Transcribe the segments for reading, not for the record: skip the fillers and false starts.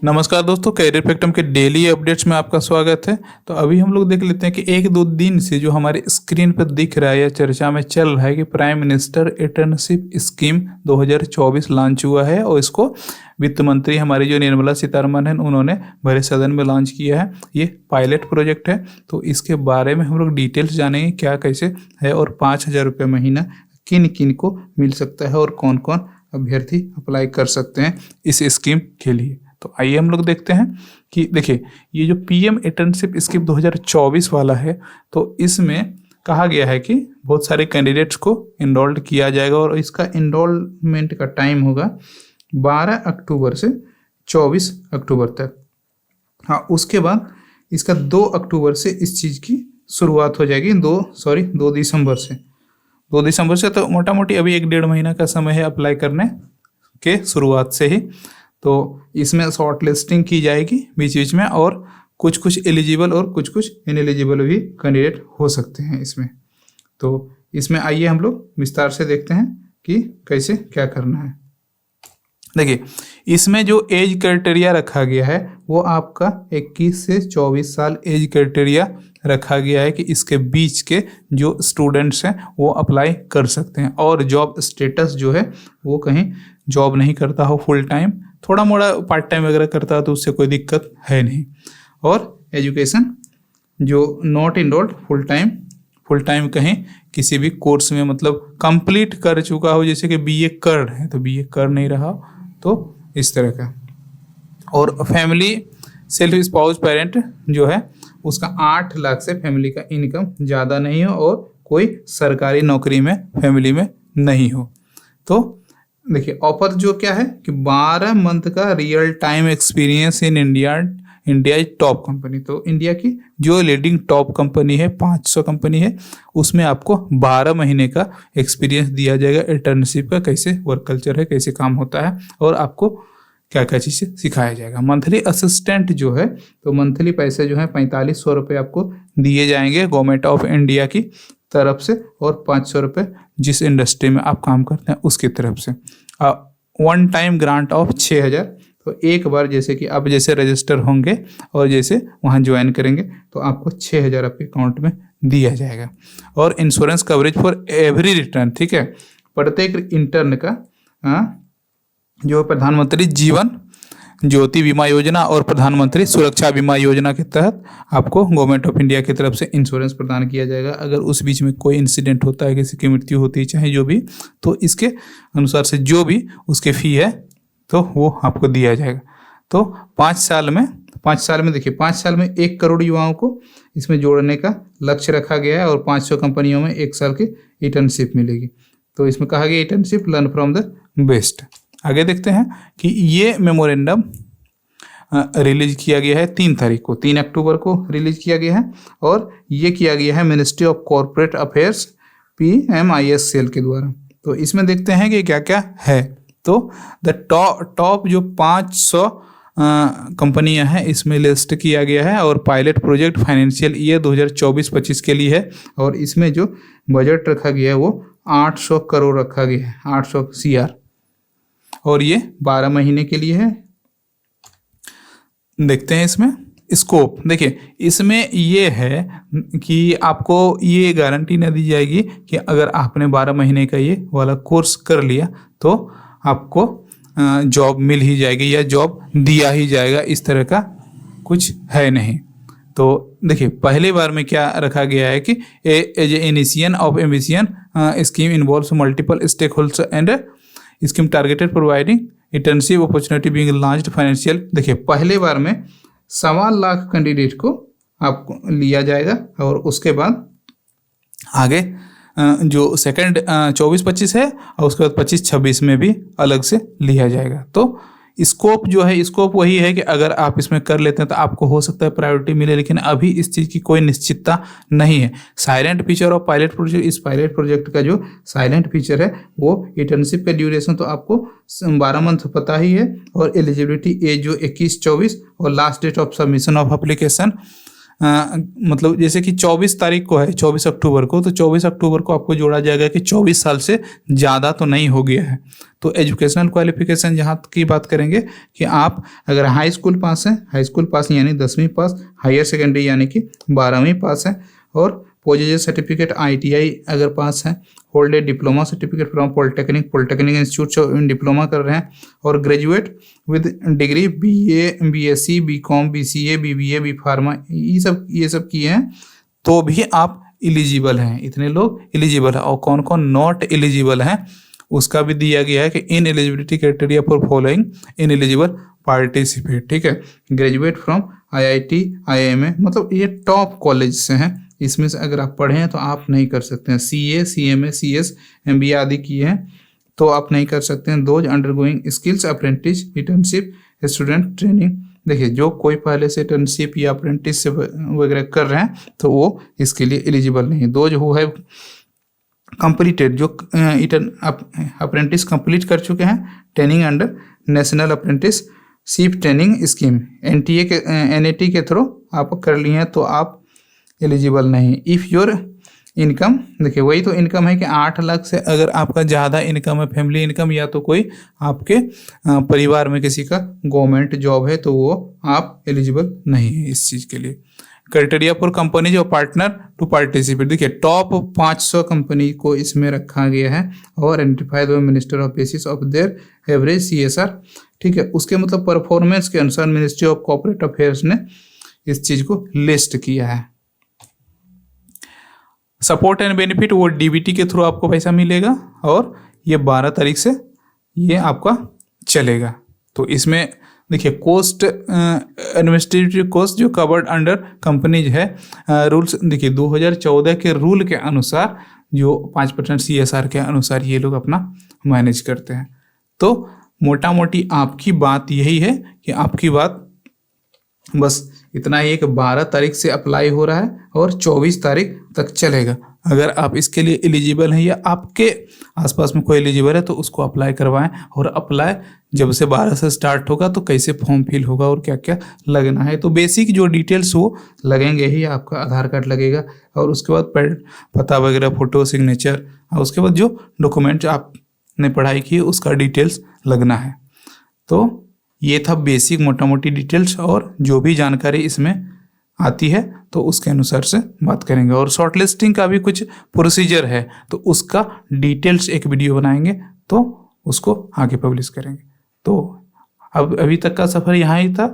नमस्कार दोस्तों, कैरियर फैक्टम के डेली अपडेट्स में आपका स्वागत है। तो अभी हम लोग देख लेते हैं कि एक दो दिन से जो हमारे स्क्रीन पर दिख रहा है या चर्चा में चल रहा है कि prime minister internship scheme 2024 launch हुआ है और इसको वित्त मंत्री हमारी जो निर्मला सीतारमण है उन्होंने भरे सदन में लॉन्च किया है। ये पायलट प्रोजेक्ट है, तो इसके बारे में हम लोग डिटेल्स जानेंगे क्या कैसे है और 5,000 रुपये महीना किन किन को मिल सकता है और कौन कौन अभ्यर्थी अप्लाई कर सकते हैं इस स्कीम के लिए। तो आइए हम लोग देखते हैं कि देखिए ये जो पीएम इंटर्नशिप स्कीम 2024 वाला है, तो इसमें कहा गया है कि बहुत सारे कैंडिडेट्स को इनरोल्ड किया जाएगा और इसका इनरोलमेंट का टाइम होगा 12 अक्टूबर से 24 अक्टूबर तक। हाँ, उसके बाद इसका 2 अक्टूबर से इस चीज़ की शुरुआत हो जाएगी। 2 दिसंबर से 2 दिसंबर से तो मोटा मोटी अभी 1-1.5 महीना का समय है अप्लाई करने के शुरुआत से ही। तो इसमें शॉर्ट लिस्टिंग की जाएगी बीच बीच में और कुछ एलिजिबल और कुछ इनएलिजिबल भी कैंडिडेट हो सकते हैं इसमें। तो इसमें आइए हम लोग विस्तार से देखते हैं कि कैसे क्या करना है। देखिए इसमें जो एज क्राइटेरिया रखा गया है वो आपका 21 से 24 साल एज क्राइटेरिया रखा गया है कि इसके बीच के जो स्टूडेंट्स हैं वो अप्लाई कर सकते हैं। और जॉब स्टेटस जो है वो कहीं जॉब नहीं करता हो, फुल टाइम, थोड़ा मोड़ा पार्ट टाइम वगैरह करता है तो उससे कोई दिक्कत है नहीं। और एजुकेशन जो नॉट इनरोल्ड फुल टाइम कहीं किसी भी कोर्स में मतलब कंप्लीट कर चुका हो, जैसे कि बीए कर रहे हैं तो बीए कर नहीं रहा हो, तो इस तरह का। और फैमिली सेल्फ स्पाउस पेरेंट जो है उसका 8 लाख से फैमिली का इनकम ज़्यादा नहीं हो और कोई सरकारी नौकरी में फैमिली में नहीं हो। तो देखिए ऑफर जो क्या है कि 12 मंथ का real time experience in India top company. तो इंडिया की जो लीडिंग टॉप कंपनी है 500 कंपनी है उसमें आपको 12 महीने का एक्सपीरियंस दिया जाएगा इंटर्नशिप का, कैसे वर्क कल्चर है, कैसे काम होता है और आपको क्या क्या चीज़ें सिखाया जाएगा। मंथली असिस्टेंट जो है तो मंथली पैसे जो है 4500 रुपये आपको दिए जाएंगे गवर्नमेंट ऑफ इंडिया की तरफ से और 500 रुपये जिस इंडस्ट्री में आप काम करते हैं उसकी तरफ से। One time grant of 6,000। तो एक बार जैसे कि आप जैसे रजिस्टर होंगे और जैसे वहाँ ज्वाइन करेंगे तो आपको 6,000 आपके अकाउंट में दिया जाएगा। और insurance coverage for every return, ठीक है, प्रत्येक इंटर्न का जो प्रधानमंत्री जीवन ज्योति बीमा योजना और प्रधानमंत्री सुरक्षा बीमा योजना के तहत आपको गवर्नमेंट ऑफ इंडिया की तरफ से इंश्योरेंस प्रदान किया जाएगा। अगर उस बीच में कोई इंसिडेंट होता है, किसी की मृत्यु होती है, चाहे जो भी, तो इसके अनुसार से जो भी उसके फी है तो वो आपको दिया जाएगा। तो 5 साल में देखिए 5 साल में 1 करोड़ युवाओं को इसमें जोड़ने का लक्ष्य रखा गया है और 500 कंपनियों में 1 साल की इंटर्नशिप मिलेगी। तो इसमें कहा गया internship learn from the best. आगे देखते हैं कि ये मेमोरेंडम रिलीज किया गया है 3 तारीख को, 3 अक्टूबर को रिलीज किया गया है और ये किया गया है ministry of corporate affairs PMISL के द्वारा। तो इसमें देखते हैं कि क्या क्या है। तो द टॉप जो 500 कंपनियां हैं इसमें लिस्ट किया गया है और पायलट प्रोजेक्ट फाइनेंशियल ईयर 2024-25 के लिए है और इसमें जो बजट रखा गया है वो 800 करोड़ रखा गया है, 800 CR, और ये 12 महीने के लिए है। देखते हैं इसमें स्कोप। देखिए इसमें ये है कि आपको ये गारंटी न दी जाएगी कि अगर आपने 12 महीने का ये वाला कोर्स कर लिया तो आपको जॉब मिल ही जाएगी या जॉब दिया ही जाएगा, इस तरह का कुछ है नहीं। तो देखिए पहली बार में क्या रखा गया है कि as initiation of ambition scheme involves multiple stakeholders and scheme targeted providing internship opportunity being launched financial. देखिए पहले बार में 1.25 लाख कैंडिडेट को आपको लिया जाएगा और उसके बाद आगे जो सेकंड 24-25 है और उसके बाद 25-26 में भी अलग से लिया जाएगा। तो स्कोप जो है स्कोप वही है कि अगर आप इसमें कर लेते हैं तो आपको हो सकता है प्रायोरिटी मिले, लेकिन अभी इस चीज़ की कोई निश्चितता नहीं है। Silent feature of pilot project, इस पायलट प्रोजेक्ट का जो साइलेंट फीचर है वो इंटर्नशिप का ड्यूरेशन तो आपको 12 मंथ पता ही है और एलिजिबिलिटी एज जो 21-24 और last date of submission of application मतलब जैसे कि 24 तारीख को है, 24 अक्टूबर को, तो 24 अक्टूबर को आपको जोड़ा जाएगा कि 24 साल से ज़्यादा तो नहीं हो गया है। तो एजुकेशनल क्वालिफिकेशन जहाँ की बात करेंगे कि आप अगर हाई स्कूल पास हैं, हाई स्कूल पास यानी 10वीं पास, हायर सेकेंडरी यानी कि 12वीं पास है, और पोजेज सर्टिफिकेट ITI अगर पास है, hold a diploma certificate from polytechnic institute में डिप्लोमा कर रहे हैं, और graduate with degree BA BSc BCom BCA BBA B pharma ये सब किए हैं तो भी आप एलिजिबल हैं। इतने लोग एलिजिबल है। और कौन कौन नॉट एलिजिबल हैं उसका भी दिया गया है कि in eligibility criteria for following in eligible participate. ठीक है, ग्रेजुएट फ्रॉम IIT IIMA, मतलब ये टॉप कॉलेज से हैं, इसमें से अगर आप पढ़े हैं तो आप नहीं कर सकते हैं। CA CMA CS MBA आदि किए हैं तो आप नहीं कर सकते हैं। Those undergoing skills apprentice internship student training, देखिए जो कोई पहले से इंटर्नशिप या अप्रेंटिस वगैरह कर रहे हैं तो वो इसके लिए एलिजिबल नहीं है। दोज हु हैव कंप्लीटेड, जो अप्रेंटिस कंप्लीट कर चुके हैं training under national apprenticeship training scheme NTA के NAT के थ्रू आप कर लिए हैं तो आप एलिजिबल नहीं। इफ़ योर इनकम, देखिए वही तो इनकम है कि 8 लाख से अगर आपका ज़्यादा इनकम है, फैमिली इनकम, या तो कोई आपके परिवार में किसी का गवर्नमेंट जॉब है तो वो आप एलिजिबल नहीं है इस चीज़ के लिए। क्राइटेरिया फॉर कंपनीज और पार्टनर टू पार्टिसिपेट, देखिए टॉप 500 कंपनी को इसमें रखा गया है और identified by minister of basis of their average CSR। ठीक है, उसके मतलब परफॉर्मेंस के अनुसार मिनिस्ट्री ऑफ कॉर्पोरेट अफेयर्स ने इस चीज़ को लिस्ट किया है। सपोर्ट एंड बेनिफिट वो DBT के थ्रू आपको पैसा मिलेगा और ये 12 तारीख से ये आपका चलेगा। तो इसमें देखिए कॉस्ट, एडमिनिस्ट्रेटिव कॉस्ट जो कवर्ड अंडर कंपनीज है रूल्स, देखिए 2014 के रूल के अनुसार जो 5% CSR के अनुसार ये लोग अपना मैनेज करते हैं। तो मोटा मोटी आपकी बात यही है कि आपकी बात बस इतना ही है कि 12 तारीख से अप्लाई हो रहा है और 24 तारीख तक चलेगा। अगर आप इसके लिए एलिजिबल हैं या आपके आसपास में कोई एलिजिबल है तो उसको अप्लाई करवाएं। और अप्लाई जब से 12 से स्टार्ट होगा तो कैसे फॉर्म फिल होगा और क्या क्या लगना है, तो बेसिक जो डिटेल्स वो लगेंगे ही। आपका आधार कार्ड लगेगा और उसके बाद पता वगैरह, फोटो, सिग्नेचर, और उसके बाद जो डॉक्यूमेंट आपने पढ़ाई की उसका डिटेल्स लगना है। तो ये था बेसिक मोटा मोटी डिटेल्स, और जो भी जानकारी इसमें आती है तो उसके अनुसार से बात करेंगे। और शॉर्ट लिस्टिंग का भी कुछ प्रोसीजर है तो उसका डिटेल्स एक वीडियो बनाएंगे तो उसको आगे पब्लिश करेंगे। तो अब अभी तक का सफ़र यहाँ ही था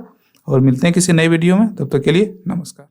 और मिलते हैं किसी नए वीडियो में, तब तक के लिए नमस्कार।